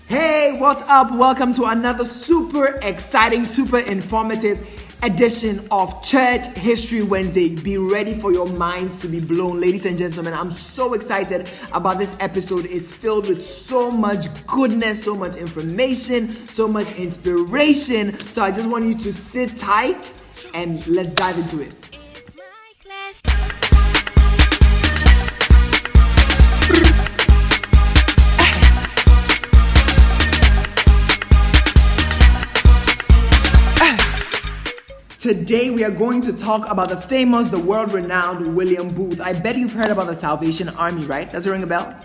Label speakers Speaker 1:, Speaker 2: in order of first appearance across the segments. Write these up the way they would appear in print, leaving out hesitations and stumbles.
Speaker 1: Hey, what's up? Welcome to another super exciting, super informative edition of Church History Wednesday. Be ready for your minds to be blown. Ladies and gentlemen, I'm so excited about this episode. It's filled with so much goodness, so much information, so much inspiration. So I just want you to sit tight and let's dive into it. Today we are going to talk about the famous, the world-renowned William Booth. I bet you've heard about the Salvation Army, right? Does it ring a bell?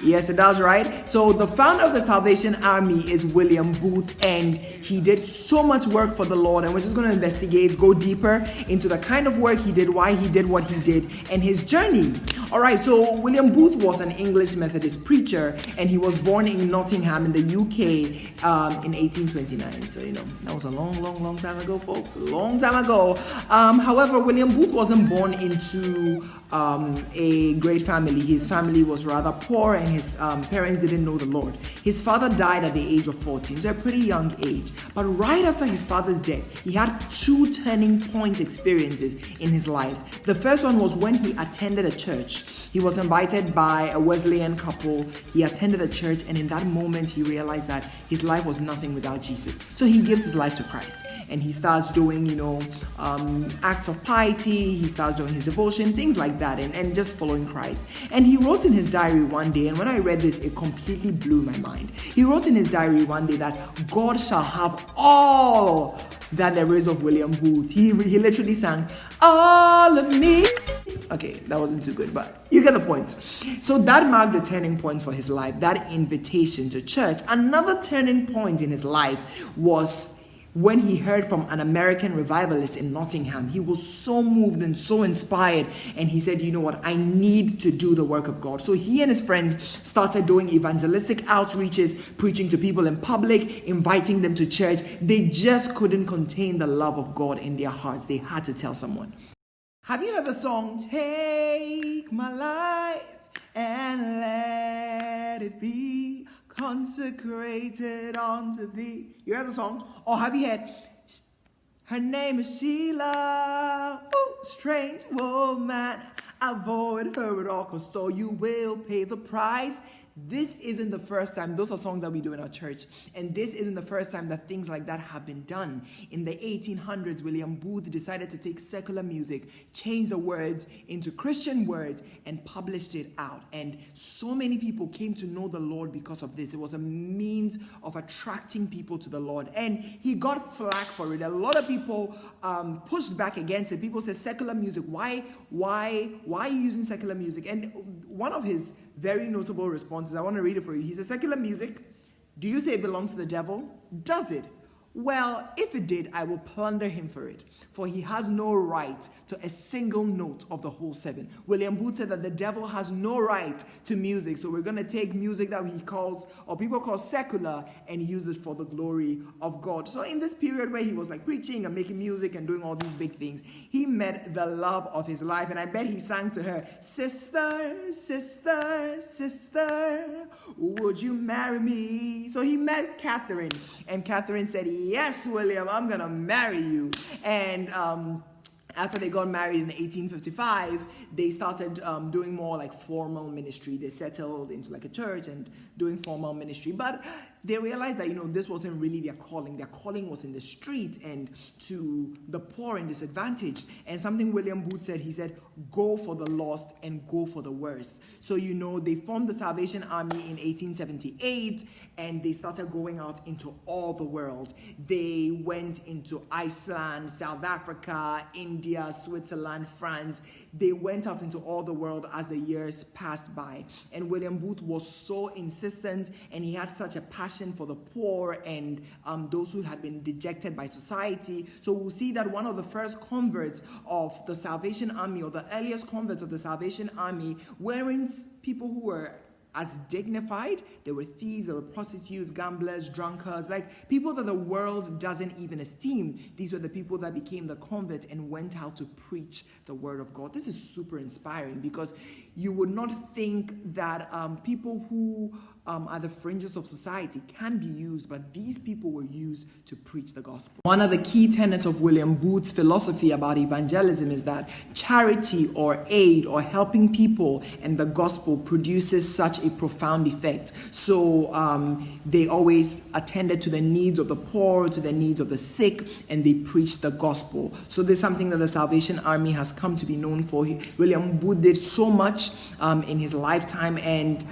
Speaker 1: Yes, it does, right? So the founder of the Salvation Army is William Booth, and he did so much work for the Lord, and we're just going to investigate, go deeper into the kind of work he did, why he did what he did, and his journey. All right, so William Booth was an English Methodist preacher, and he was born in Nottingham in the UK in 1829. So, that was a long time ago, folks. A long time ago. However, William Booth wasn't born into a great family. His family was rather poor, and his parents didn't know the Lord. His father died at the age of 14, so a pretty young age. But right after his father's death, he had two turning point experiences in his life. The first one was when he attended a church. He was invited by a Wesleyan couple. He attended the church, and in that moment, he realized that his life was nothing without Jesus. So he gives his life to Christ, and he starts doing, acts of piety. He starts doing his devotion, things like that, and just following Christ. And he wrote in his diary one day, and when I read this, it completely blew my mind. He wrote in his diary one day that God shall have all that there is of William Booth. He literally sang, all of me. Okay, that wasn't too good, but you get the point. So that marked the turning point for his life, that invitation to church. Another turning point in his life was when he heard from an American revivalist in Nottingham. He was so moved and so inspired, and he said, you know what, I need to do the work of God. So he and his friends started doing evangelistic outreaches, preaching to people in public, inviting them to church. They just couldn't contain the love of God in their hearts. They had to tell someone. Have you heard the song, Take My Life and Let It Be Consecrated Unto Thee? You heard the song? Or have you heard, her name is Sheila, ooh, strange woman, avoid her at all costs, so you will pay the price. This isn't the first time. Those are songs that we do in our church. And this isn't the first time that things like that have been done. In the 1800s, William Booth decided to take secular music, change the words into Christian words, and published it out. And so many people came to know the Lord because of this. It was a means of attracting people to the Lord. And he got flack for it. A lot of people pushed back against it. People said, secular music, why are you using secular music? And one of his very notable responses, I want to read it for you. He says, secular music, do you say it belongs to the devil? Does it? Well, if it did, I will plunder him for it, for he has no right to a single note of the whole seven. William Booth said that the devil has no right to music, so we're going to take music that he calls, or people call secular, and use it for the glory of God. So in this period where he was like preaching and making music and doing all these big things, he met the love of his life, and I bet he sang to her, sister, sister, sister, would you marry me? So he met Catherine, and Catherine said, yes, William, I'm gonna marry you. And after they got married in 1855, they started doing more like formal ministry. They settled into like a church and doing formal ministry. But they realized that, this wasn't really their calling. Their calling was in the street and to the poor and disadvantaged. And something William Booth said, he said, go for the lost and go for the worst. So, they formed the Salvation Army in 1878, and they started going out into all the world. They went into Iceland, South Africa, India, Switzerland, France. They went out into all the world as the years passed by. And William Booth was so insistent, and he had such a passion for the poor and those who had been dejected by society. So we'll see that one of the first converts of the Salvation Army, or the earliest converts of the Salvation Army, weren't people who were as dignified. There were thieves, there were prostitutes, gamblers, drunkards, like people that the world doesn't even esteem. These were the people that became the converts and went out to preach the word of God. This is super inspiring because you would not think that people who are the fringes of society can be used, but these people were used to preach the gospel. One of the key tenets of William Booth's philosophy about evangelism is that charity or aid or helping people and the gospel produces such a profound effect. So they always attended to the needs of the poor, to the needs of the sick, and they preached the gospel. So this is something that the Salvation Army has come to be known for. William Booth did so much in his lifetime, and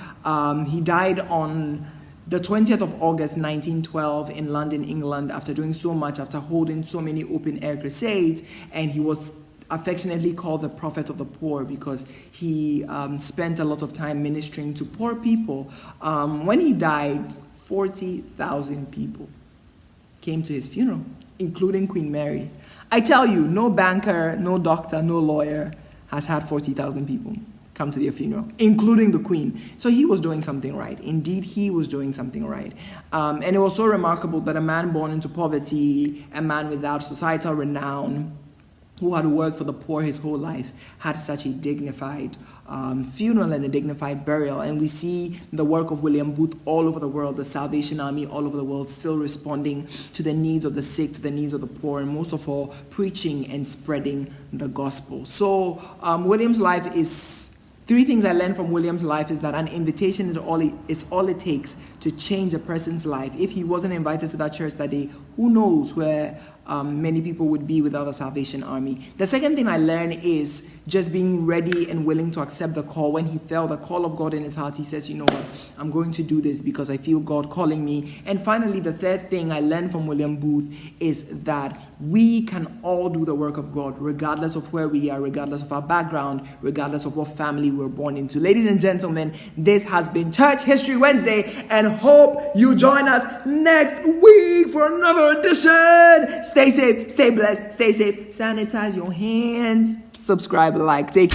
Speaker 1: he died on the 20th of August 1912 in London, England, after doing so much, after holding so many open-air crusades. And he was affectionately called the prophet of the poor because he spent a lot of time ministering to poor people. When he died, 40,000 people came to his funeral, including Queen Mary. I tell you, no banker, no doctor, no lawyer has had 40,000 people come to their funeral, including the Queen. So he was doing something right. Indeed, he was doing something right. And it was so remarkable that a man born into poverty, a man without societal renown, who had worked for the poor his whole life, had such a dignified funeral and a dignified burial. And we see the work of William Booth all over the world, the Salvation Army all over the world, still responding to the needs of the sick, to the needs of the poor, and most of all, preaching and spreading the gospel. So William's life is, three things I learned from William's life is that an invitation is all it takes to change a person's life. If he wasn't invited to that church that day, who knows where many people would be without the Salvation Army. The second thing I learned is just being ready and willing to accept the call. When he felt the call of God in his heart, he says, you know what, I'm going to do this because I feel God calling me. And finally, the third thing I learned from William Booth is that we can all do the work of God, regardless of where we are, regardless of our background, regardless of what family we're born into. Ladies and gentlemen, this has been Church History Wednesday, and hope you join us next week for another edition. Stay safe, stay blessed, stay safe, sanitize your hands, subscribe, like, take